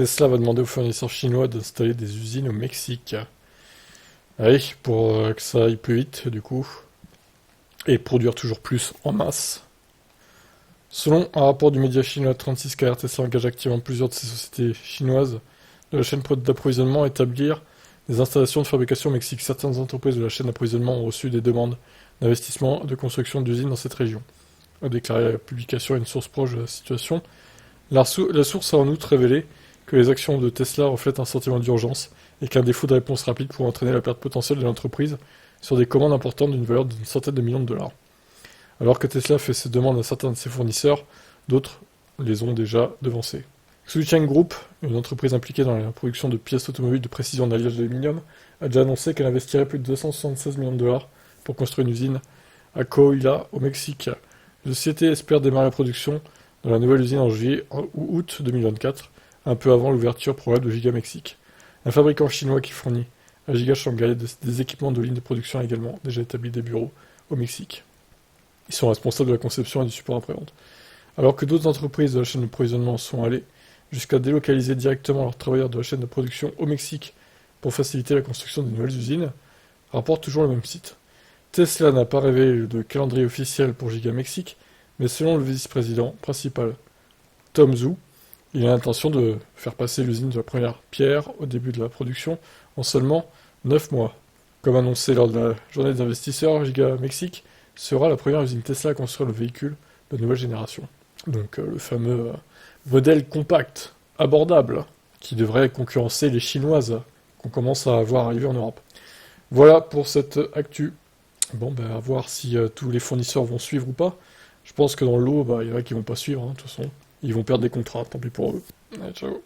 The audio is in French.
Tesla va demander aux fournisseurs chinois d'installer des usines au Mexique. Oui, pour que ça aille plus vite, du coup, et produire toujours plus en masse. Selon un rapport du média chinois 36KR, Tesla engage activement plusieurs de ses sociétés chinoises de la chaîne d'approvisionnement à établir des installations de fabrication au Mexique. Certaines entreprises de la chaîne d'approvisionnement ont reçu des demandes d'investissement de construction d'usines dans cette région, a déclaré la publication à une source proche de la situation. La source a en outre révélé que les actions de Tesla reflètent un sentiment d'urgence et qu'un défaut de réponse rapide pourrait entraîner la perte potentielle de l'entreprise sur des commandes importantes d'une valeur d'une centaine de millions de dollars. Alors que Tesla fait ses demandes à certains de ses fournisseurs, d'autres les ont déjà devancés. Sucheng Group, une entreprise impliquée dans la production de pièces automobiles de précision en alliage d'aluminium, a déjà annoncé qu'elle investirait plus de 276 millions de dollars pour construire une usine à Coahuila, au Mexique. La société espère démarrer la production dans la nouvelle usine en juillet ou août 2024, un peu avant l'ouverture probable de Giga Mexique. Un fabricant chinois qui fournit à Giga Shanghai des équipements de ligne de production a également déjà établi des bureaux au Mexique. Ils sont responsables de la conception et du support après-vente. Alors que d'autres entreprises de la chaîne d'approvisionnement sont allées jusqu'à délocaliser directement leurs travailleurs de la chaîne de production au Mexique pour faciliter la construction de nouvelles usines, rapporte toujours le même site. Tesla n'a pas révélé de calendrier officiel pour Giga Mexique, mais selon le vice-président principal Tom Zhu, il a l'intention de faire passer l'usine de la première pierre au début de la production en seulement 9 mois. Comme annoncé lors de la journée des investisseurs, Giga Mexique sera la première usine Tesla à construire le véhicule de nouvelle génération. Donc le fameux modèle compact, abordable, qui devrait concurrencer les chinoises qu'on commence à voir arriver en Europe. Voilà pour cette actu. Bon, à voir si tous les fournisseurs vont suivre ou pas. Je pense que dans le lot, il y en a qui vont pas suivre, de toute façon. Ils vont perdre des contrats, tant pis pour eux. Allez, ciao.